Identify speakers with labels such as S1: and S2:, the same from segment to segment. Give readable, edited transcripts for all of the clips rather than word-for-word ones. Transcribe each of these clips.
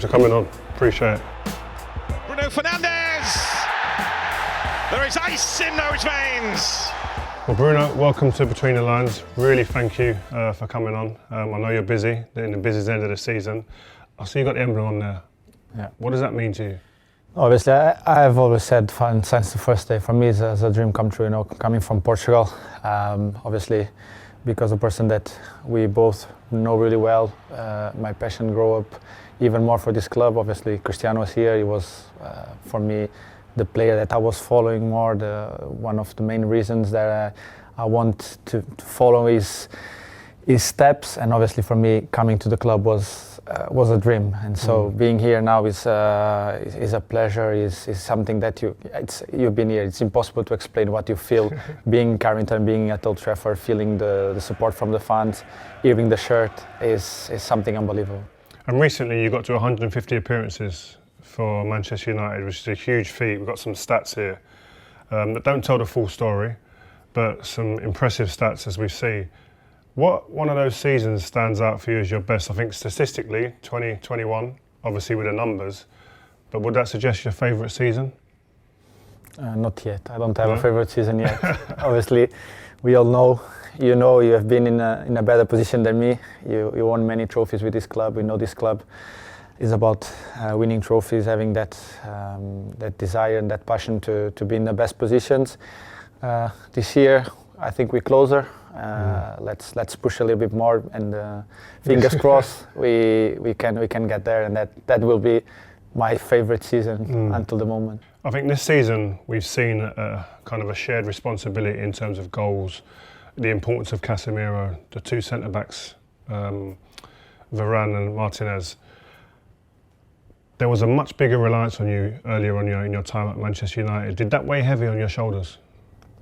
S1: For coming on, appreciate it.
S2: Bruno Fernandes! There is ice in those veins!
S1: Well, Bruno, welcome to Between the Lines. Really thank you for coming on. I know you're busy, in the busiest end of the season. I see you got the emblem on there.
S3: Yeah.
S1: What does that mean to you?
S3: Obviously, I've always said since the first day, for me it's a dream come true, coming from Portugal. Obviously, because the person that we both know really well, my passion grew up even more for this club. Obviously, Cristiano was here. He was, for me, the player that I was following more. One of the main reasons that I want to follow his steps. And obviously, for me, coming to the club was a dream. And so being here now is a pleasure. Is something that you've been here. It's impossible to explain what you feel being in Carrington, being at Old Trafford, feeling the support from the fans, hearing the shirt is something unbelievable.
S1: And recently you got to 150 appearances for Manchester United, which is a huge feat. We've got some stats here that don't tell the full story, but some impressive stats as we see. What one of those seasons stands out for you as your best? I think statistically, 2021, obviously with the numbers, but would that suggest your favourite season?
S3: Not yet. I don't have a favourite season yet. Obviously, we all know. You have been in a better position than me. You won many trophies with this club. We know this club is about winning trophies, having that desire and that passion to be in the best positions. This year, I think we're closer. Let's push a little bit more, and fingers crossed we can get there, and that will be my favourite season until the moment.
S1: I think this season we've seen kind of a shared responsibility in terms of goals. The importance of Casemiro, the two centre-backs, Varane and Martinez. There was a much bigger reliance on you earlier on in your time at Manchester United. Did that weigh heavy on your shoulders?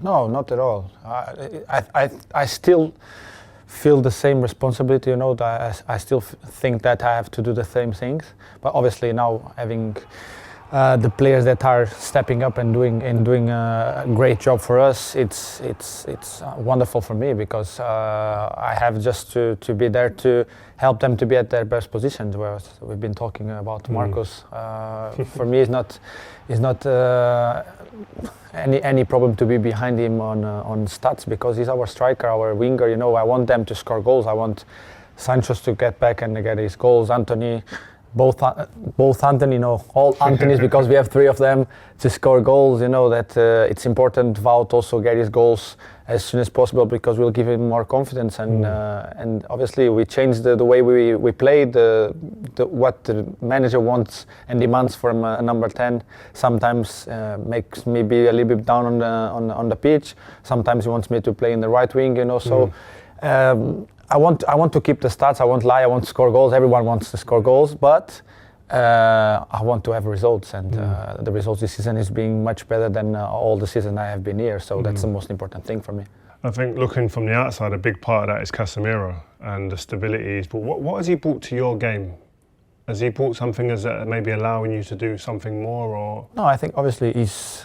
S3: No, not at all. I still feel the same responsibility, I still think that I have to do the same things. But obviously now having the players that are stepping up and doing a great job for us, it's wonderful for me, because I have just to be there to help them to be at their best positions. Whereas we've been talking about Marcus, for me it's not any problem to be behind him on stats, because he's our striker, our winger. I want them to score goals. I want Sancho to get back and get his goals. Anthony. Both Anthony, all Anthonys, because we have three of them, to score goals. That it's important. Wout also get his goals as soon as possible, because we'll give him more confidence. And obviously we changed the way we play, what the manager wants and demands from a number 10. Sometimes makes me be a little bit down on the pitch. Sometimes he wants me to play in the right wing. So. I want to keep the stats. I won't lie. I want to score goals. Everyone wants to score goals, but I want to have results, and the results this season is being much better than all the season I have been here. So that's the most important thing for me.
S1: I think looking from the outside, a big part of that is Casemiro and the stability he's brought. What has he brought to your game? Has he brought something as maybe allowing you to do something more, or?
S3: No, I think obviously he's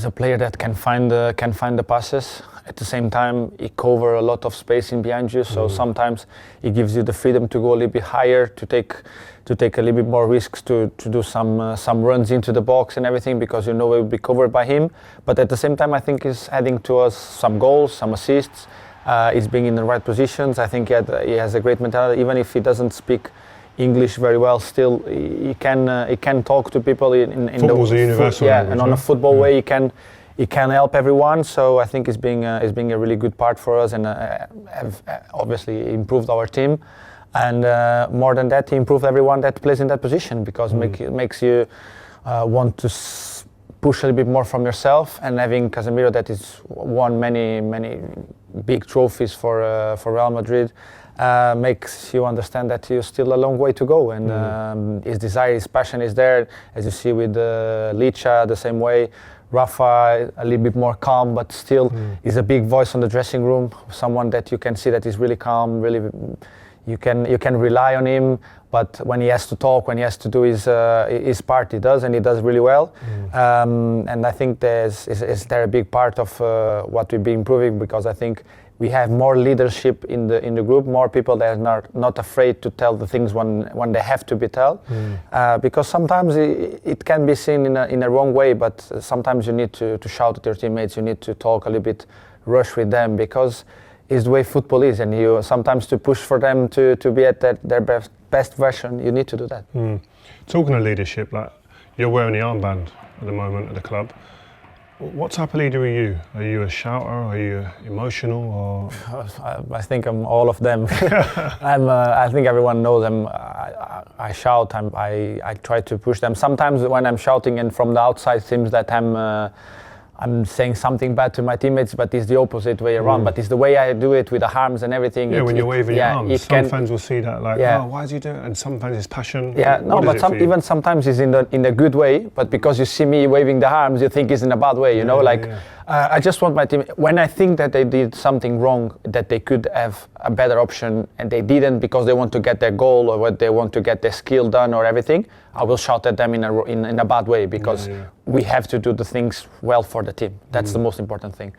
S3: a player that can find the passes. At the same time, he covers a lot of space in behind you. So sometimes he gives you the freedom to go a little bit higher, to take a little bit more risks, to do some runs into the box and everything, because it will be covered by him. But at the same time, I think he's adding to us some goals, some assists. He's being in the right positions. I think he has a great mentality, even if he doesn't speak English very well. Still, he can talk to people in
S1: Football's a universal language,
S3: and on a football way, he can help everyone. So I think it's being a really good part for us, and have obviously improved our team. And more than that, he improved everyone that plays in that position, because it makes you want to push a little bit more from yourself. And having Casemiro, that is won many big trophies for Real Madrid, makes you understand that you're still a long way to go. And his desire, his passion is there, as you see with Licha, the same way. Rafa, a little bit more calm, but still is a big voice on the dressing room. Someone that you can see that is really calm, really you can rely on him. But when he has to talk, when he has to do his part, he does, and he does really well. And I think is there a big part of what we've been improving, because I think we have more leadership in the group, more people that are not afraid to tell the things when they have to be told. Because sometimes it can be seen in a wrong way, but sometimes you need to shout at your teammates, you need to talk a little bit rush with them, because it's the way football is, and you sometimes to push for them to be at their best version, you need to do that.
S1: Talking of leadership, like you're wearing the armband at the moment at the club. What type of leader are you? Are you a shouter? Are you emotional? Or
S3: I think I'm all of them. I think everyone knows I shout. I try to push them. Sometimes when I'm shouting and from the outside seems that I'm saying something bad to my teammates, but it's the opposite way around. But it's the way I do it with the arms and everything.
S1: Yeah, when you're waving your arms, some fans will see that like, oh, why is he doing it? And some fans it's passion.
S3: Yeah, no, but even sometimes it's in a good way. But because you see me waving the arms, you think it's in a bad way. You know, I just want my team. When I think that they did something wrong, that they could have a better option, and they didn't because they want to get their goal or what they want to get their skill done or everything, I will shout at them in a bad way, because we have to do the things well for the team. That's the most important thing.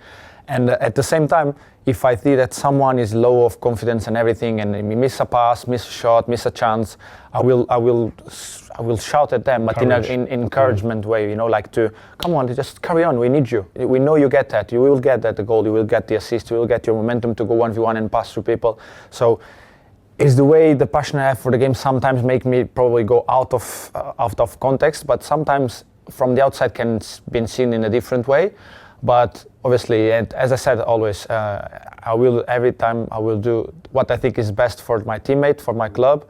S3: And at the same time, if I see that someone is low of confidence and everything, and we miss a pass, miss a shot, miss a chance, I will shout at them, but in an encouragement way, you know, like to come on, just carry on. We need you. We know you get that. You will get that the goal. You will get the assist. You will get your momentum to go 1v1 and pass through people. So it's the way the passion I have for the game sometimes make me probably go out of context, but sometimes from the outside can be seen in a different way. But obviously, and as I said always, every time I will do what I think is best for my teammate, for my club,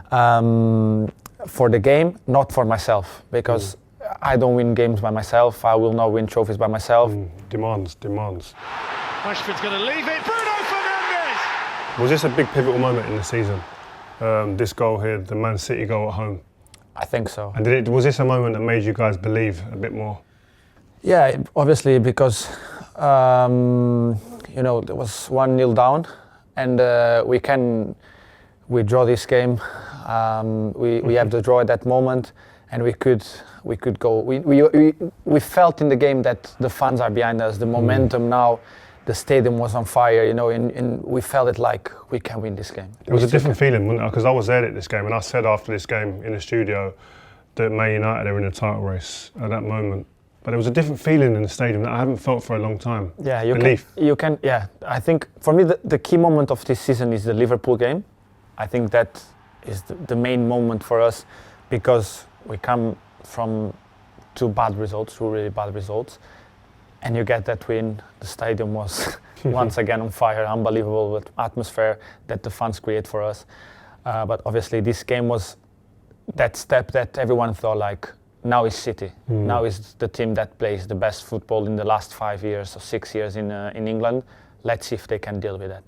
S3: for the game, not for myself, because I don't win games by myself. I will not win trophies by myself.
S1: Demands.
S2: Rashford's going to leave it. Bruno Fernandes!
S1: Was this a big pivotal moment in the season? This goal here, the Man City goal at home.
S3: I think so.
S1: And was this a moment that made you guys believe a bit more?
S3: Yeah, obviously, because you know, there was 1-0 down, and we draw this game. We have the draw at that moment, and we could go. We felt in the game that the fans are behind us. The momentum now, the stadium was on fire. You know, and we felt it like we can win this game.
S1: It was a different feeling, wasn't it? Because I was there at this game, and I said after this game in the studio that Man United are in a title race at that moment. But there was a different feeling in the stadium that I haven't felt for a long time.
S3: Yeah, you can. Yeah, I think for me the key moment of this season is the Liverpool game. I think that is the main moment for us, because we come from two really bad results, and you get that win. The stadium was once again on fire, unbelievable with atmosphere that the fans create for us. But obviously this game was that step that everyone thought like, now is City. Now is the team that plays the best football in the last 5 years or 6 years in England. Let's see if they can deal with that.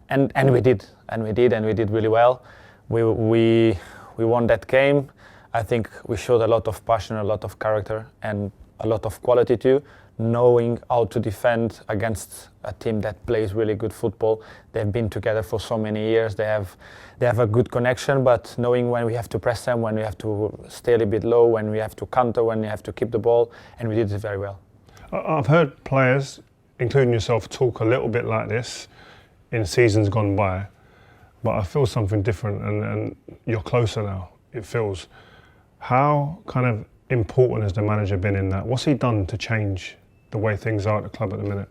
S3: And we did really well. We won that game. I think we showed a lot of passion, a lot of character, and a lot of quality too, knowing how to defend against a team that plays really good football. They've been together for so many years. They have a good connection, but knowing when we have to press them, when we have to stay a little bit low, when we have to counter, when we have to keep the ball, and we did it very well.
S1: I've heard players, including yourself, talk a little bit like this in seasons gone by, but I feel something different, and you're closer now, it feels. How kind of important has the manager been in that? What's he done to change the way things are at the club at the minute?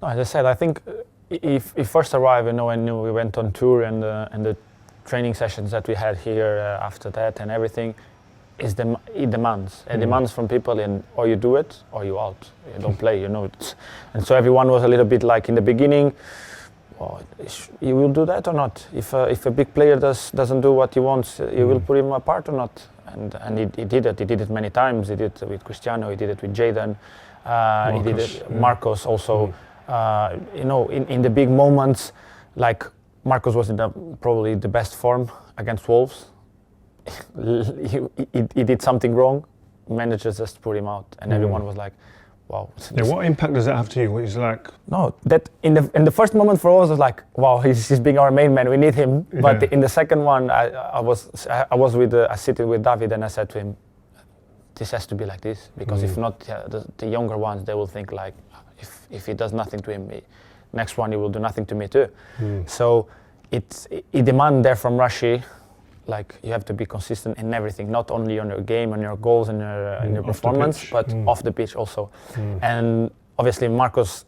S3: No, as I said, I think if he first arrived, I knew we went on tour, and the training sessions that we had here after that and everything, it demands. It demands from people, and or you do it or you out. You don't play, you know. And so everyone was a little bit like in the beginning, well, you will do that or not? If a big player doesn't do what he wants, you will put him apart or not? And he did it. He did it many times. He did it with Cristiano. He did it with Jadon. He did it. Marcos also. In the big moments, like Marcos was in probably the best form against Wolves. he did something wrong. Managers just put him out, and everyone was like, "Wow."
S1: Yeah, what impact does that have to you? He's like,
S3: no, that in the first moment for us was like, "Wow, he's being our main man. We need him." Yeah. But in the second one, I sitting with David, and I said to him, "This has to be like this, because if not, the younger ones, they will think like, if he does nothing to him, next one you will do nothing to me too. So it demands there from Rashi, like you have to be consistent in everything, not only on your game, on your goals and your performance, but off the pitch also. And obviously Marcos,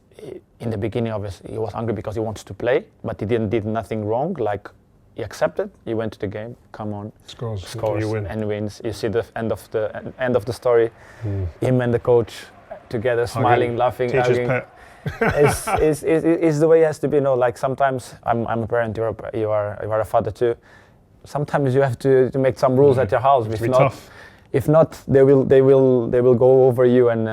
S3: in the beginning, obviously he was angry because he wants to play, but he did nothing wrong. Like he accepted, he went to the game, come on,
S1: Scores,
S3: scores
S1: you win.
S3: and wins. You see the end of the story, him and the coach together, smiling, laughing,
S1: Teacher's
S3: arguing.
S1: pet.
S3: is the way it has to be. Like sometimes I'm a parent, you are a father too. Sometimes you have to make some rules at your house. If not, they will go over you, and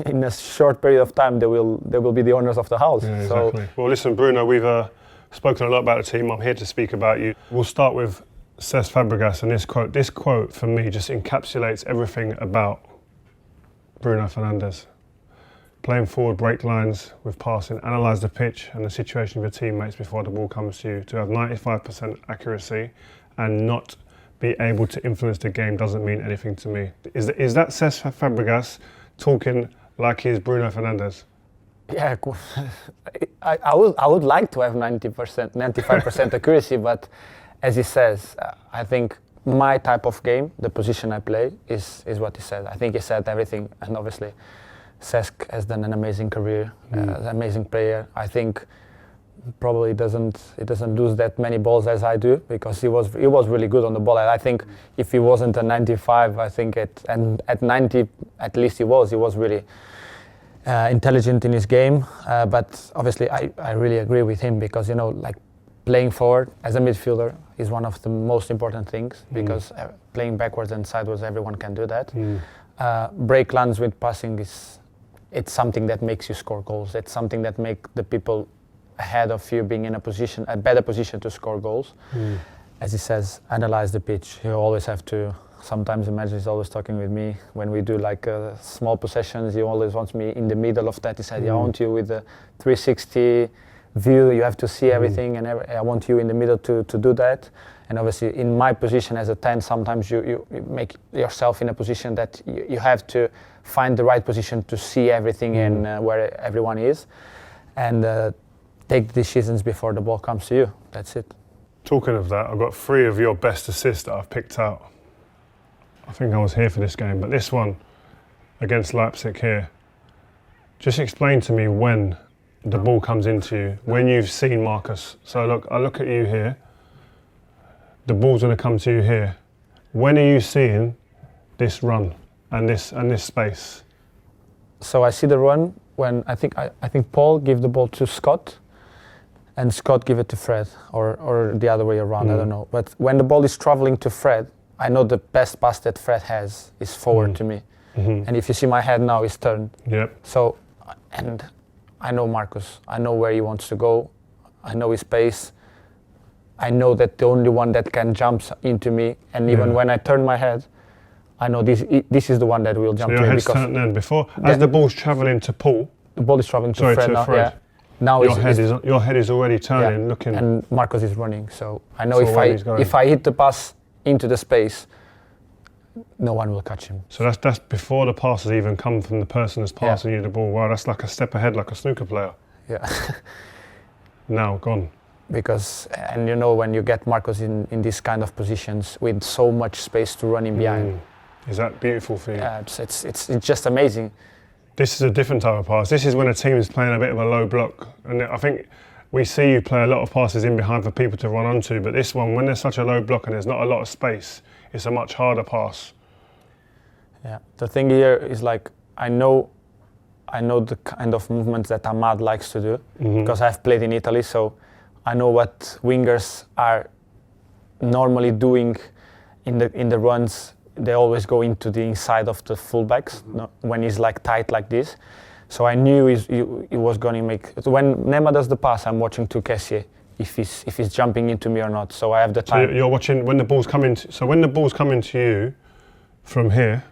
S3: in a short period of time, they will be the owners of the house.
S1: Yeah, exactly. Well, listen, Bruno, we've spoken a lot about the team. I'm here to speak about you. We'll start with Cesc Fabregas and this quote. This quote for me just encapsulates everything about Bruno Fernandes. Playing forward, break lines with passing, analyse the pitch and the situation of your teammates before the ball comes to you. To have 95% accuracy and not be able to influence the game doesn't mean anything to me. Is that Cesc Fabregas talking like he's Bruno Fernandes?
S3: Yeah, I would like to have 95% accuracy, but as he says, I think my type of game, the position I play, is what he said. I think he said everything, and obviously Cesc has done an amazing career, an amazing player. I think probably he doesn't lose that many balls as I do, because he was really good on the ball. I think if he wasn't a 95, I think at 90 at least he was really intelligent in his game. But obviously I really agree with him, because like playing forward as a midfielder is one of the most important things, because playing backwards and sideways, everyone can do that. Break lines with passing it's something that makes you score goals. It's something that makes the people ahead of you being in a better position to score goals. As he says, analyze the pitch. You always have to. Sometimes imagine he's always talking with me when we do like small possessions. He always wants me in the middle of that. He said, I want you with the 360 view. You have to see everything, and I want you in the middle to do that. And obviously, in my position as a 10, sometimes you make yourself in a position that you have to find the right position to see everything and where everyone is, and take decisions before the ball comes to you. That's it.
S1: Talking of that, I've got 3 of your best assists that I've picked out. I think I was here for this game, but this one against Leipzig here. Just explain to me when the ball comes into you, when you've seen Marcus. So look, I look at you here. The ball's going to come to you here. When are you seeing this run and this space?
S3: So I see the run when I think Paul give the ball to Scott, and Scott give it to Fred, or the other way around. I don't know. But when the ball is traveling to Fred, I know the best pass that Fred has is forward to me. And if you see my head now is turned.
S1: Yep.
S3: So, and I know Marcus. I know where he wants to go. I know his pace. I know that the only one that can jump into me, and even when I turn my head, I know this is the one that will jump to me.
S1: Your head's turned then before, as the ball's travelling to Paul.
S3: The ball is traveling to Fred now. Yeah. Now
S1: your head is already turning, looking.
S3: And Marcus is running. So I know if I hit the pass into the space, no one will catch him.
S1: So that's before the pass has even come from the person that's passing you the ball. Wow, that's like a step ahead, like a snooker player.
S3: Yeah.
S1: Now gone.
S3: Because, and when you get Marcus in these kind of positions with so much space to run in behind.
S1: Is that beautiful for you?
S3: Yeah, it's just amazing.
S1: This is a different type of pass. This is when a team is playing a bit of a low block. And I think we see you play a lot of passes in behind for people to run onto, but this one, when there's such a low block and there's not a lot of space, it's a much harder pass.
S3: Yeah, the thing here is like, I know the kind of movements that Amad likes to do, because I've played in Italy, so I know what wingers are normally doing in the runs. They always go into the inside of the fullbacks when he's like tight like this. So I knew he was going to make. When Neymar does the pass, I'm watching to Kessie if he's jumping into me or not. So I have the time.
S1: So you're watching when the ball's coming. So when the ball's coming to you from here.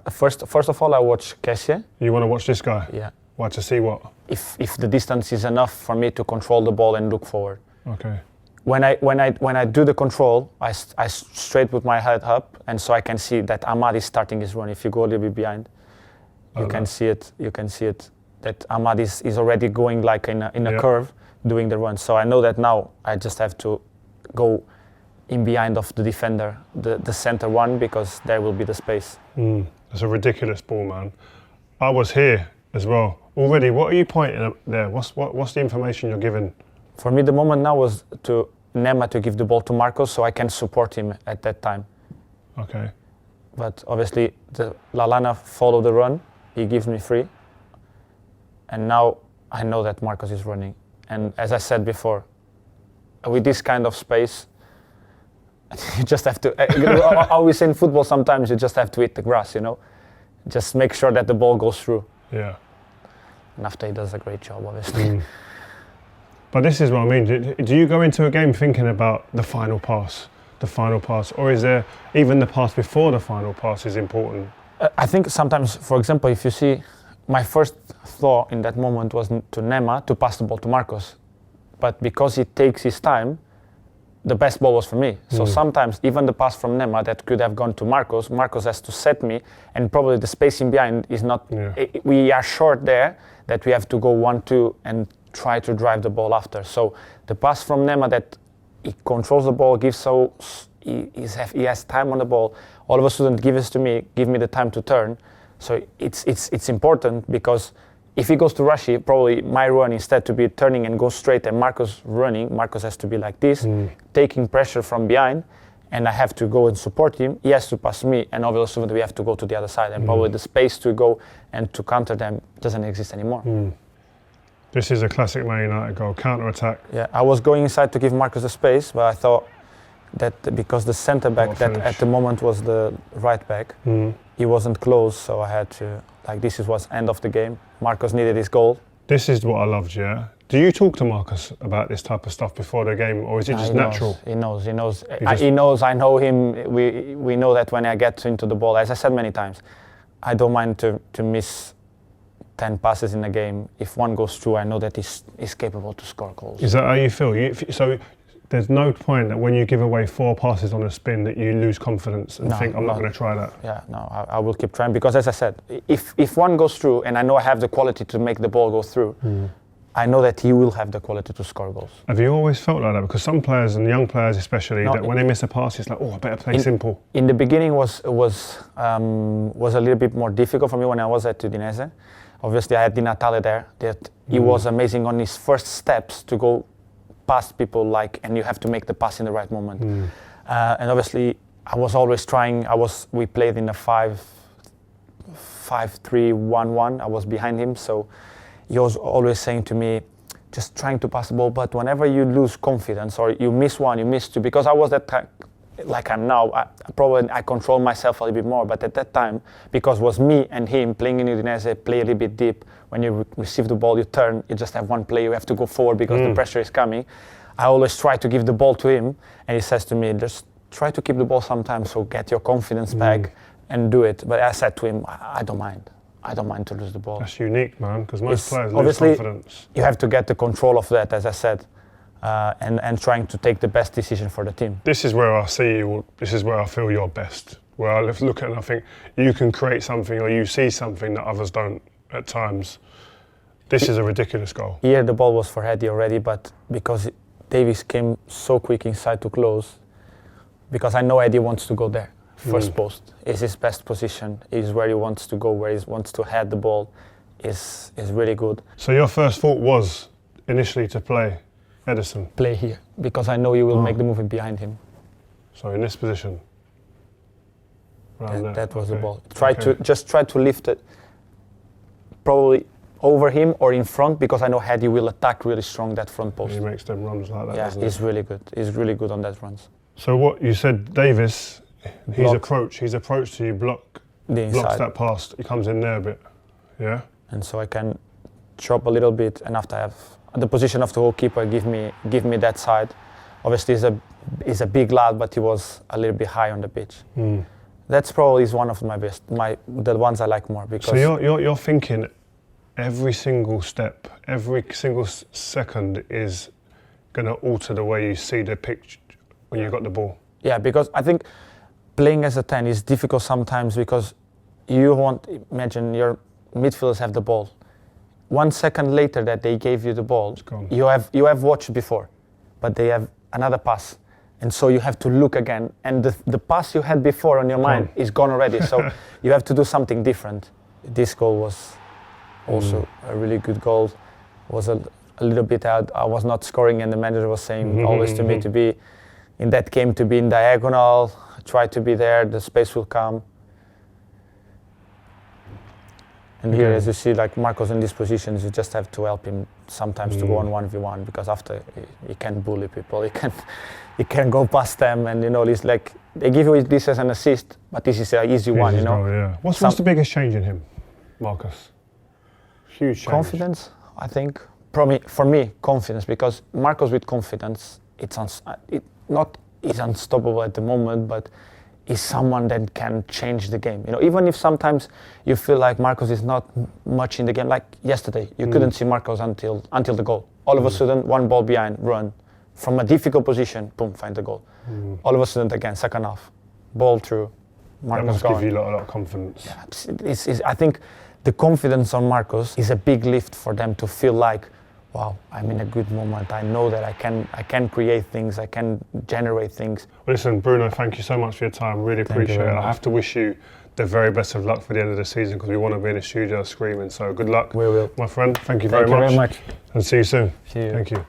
S3: First of all, I watch Kessie.
S1: You want to watch this guy?
S3: Yeah.
S1: Why, to see what?
S3: If the distance is enough for me to control the ball and look forward.
S1: Okay.
S3: When I do the control, I straight put my head up, and so I can see that Amad is starting his run. If you go a little bit behind, you can see it. You can see it that Ahmad is already going like in a
S1: Yeah.
S3: curve doing the run. So I know that now I just have to go in behind of the defender, the center one, because there will be the space.
S1: It's a ridiculous ball, man. I was here as well. Already, what are you pointing at there? What's the information you're giving?
S3: For me, the moment now was to Nema to give the ball to Marcos so I can support him at that time.
S1: Okay.
S3: But obviously, Lallana followed the run. He gives me free. And now I know that Marcos is running. And as I said before, with this kind of space, you just have to. I always say in football, sometimes you just have to hit the grass, you know? Just make sure that the ball goes through.
S1: Yeah.
S3: And after he does a great job, obviously.
S1: But this is what I mean. Do you go into a game thinking about the final pass? Or is there even the pass before the final pass is important?
S3: I think sometimes, for example, if you see, my first thought in that moment was to Nema to pass the ball to Marcos. But because he takes his time, the best ball was for me. So sometimes even the pass from Nema that could have gone to Marcos, Marcos has to set me, and probably the spacing behind is not, we are short there, that we have to go 1-2 and try to drive the ball after. So the pass from Nema that he controls the ball, he has time on the ball, all of a sudden give me the time to turn. So it's important, because if he goes to Rashi, probably my run, instead to be turning and go straight and Marcos running, Marcos has to be like this, taking pressure from behind, and I have to go and support him. He has to pass me, and all of a sudden we have to go to the other side, and probably the space to go and to counter them doesn't exist anymore.
S1: This is a classic Man United goal, counter-attack.
S3: Yeah, I was going inside to give Marcos the space, but I thought that because the centre back that at the moment was the right back, he wasn't close, so I had to, this was end of the game. Marcos needed his goal.
S1: This is what I loved, yeah? Do you talk to Marcos about this type of stuff before the game, or is it just natural?
S3: He knows. He knows, I know him. We know that when I get into the ball, as I said many times, I don't mind to miss 10 passes in a game. If one goes through, I know that he's capable to score goals.
S1: Is that how you feel? So there's no point that when you give away 4 passes on a spin that you lose confidence and think, I'm not going to try that?
S3: Yeah, no, I will keep trying, because as I said, if one goes through, and I know I have the quality to make the ball go through, I know that he will have the quality to score goals.
S1: Have you always felt like that? Because some players, and young players especially, that when they miss a pass, it's like, I better play simple.
S3: In the beginning was a little bit more difficult for me when I was at Udinese. Obviously, I had Di Natale there. That he was amazing on his first steps to go past people, and you have to make the pass in the right moment. And obviously, I was always trying. We played in a 5-3-1-1. I was behind him, so he was always saying to me, just trying to pass the ball. But whenever you lose confidence or you miss one, you miss two, because I was that time, like I'm now, I control myself a little bit more. But at that time, because it was me and him playing in Udinese, play a little bit deep. When you receive the ball, you turn, you just have one play, you have to go forward because the pressure is coming. I always try to give the ball to him, and he says to me, just try to keep the ball sometimes, so get your confidence back and do it. But I said to him, I don't mind. I don't mind to lose the ball.
S1: That's unique, man, because most players lose
S3: obviously
S1: confidence.
S3: You have to get the control of that, as I said. And trying to take the best decision for the team.
S1: This is where I see you, this is where I feel you're best. Where I look at it and I think you can create something, or you see something that others don't at times. This is a ridiculous goal.
S3: Here the ball was for Eddie already, but because Davies came so quick inside to close, because I know Eddie wants to go there. First post is his best position, is where he wants to go, where he wants to head the ball, is really good.
S1: So your first thought was initially to play Ederson?
S3: Play here, because I know you will make the movement behind him.
S1: So in this position?
S3: That was the ball. Try to lift it, probably over him or in front, because I know Eddie will attack really strong that front post.
S1: He makes them runs like that,
S3: Yeah, he's really good. He's really good on that runs.
S1: So what you said, Davies, his approach to you blocks that pass. He comes in there a bit, yeah?
S3: And so I can chop a little bit, and after I have the position of the goalkeeper, give me that side. Obviously, he's a big lad, but he was a little bit high on the pitch. That's probably one of my best, the ones I like more. Because
S1: so you're thinking every single step, every single second is going to alter the way you see the pitch when you got the ball.
S3: Yeah, because I think playing as a 10 is difficult sometimes, because you imagine your midfielders have the ball. 1 second later that they gave you the ball,
S1: gone.
S3: you have watched before, but they have another pass. And so you have to look again. And the pass you had before on your mind is gone already. So you have to do something different. This goal was also a really good goal. Was a little bit out. I was not scoring, and the manager was saying always to me to be in that game, to be in diagonal, try to be there, the space will come. And here, as you see, like Marcos in these positions, you just have to help him sometimes to go on 1v1, because after he can bully people, he can go past them, and it's like they give you this as an assist, but this is an easy one,
S1: Goal, yeah. What's the biggest change in him, Marcus? Huge change.
S3: Confidence, I think. For me, confidence, because Marcos with confidence, he's unstoppable at the moment, but is someone that can change the game. Even if sometimes you feel like Marcos is not much in the game, like yesterday, you couldn't see Marcos until the goal. All of a sudden, one ball behind, run. From a difficult position, boom, find the goal. All of a sudden, again, second half, ball through, Marcos
S1: That must
S3: going.
S1: give you a lot of confidence.
S3: Yeah, I think the confidence on Marcos is a big lift for them to feel like, wow, I'm in a good moment. I know that I can create things, I can generate things.
S1: Well, listen, Bruno, thank you so much for your time. Really appreciate it. I have to wish you the very best of luck for the end of the season, because we want to be in the studio screaming. So good luck,
S3: We will.
S1: my friend. Thank you very much.
S3: Thank you very much.
S1: And see you soon.
S3: See you.
S1: Thank you.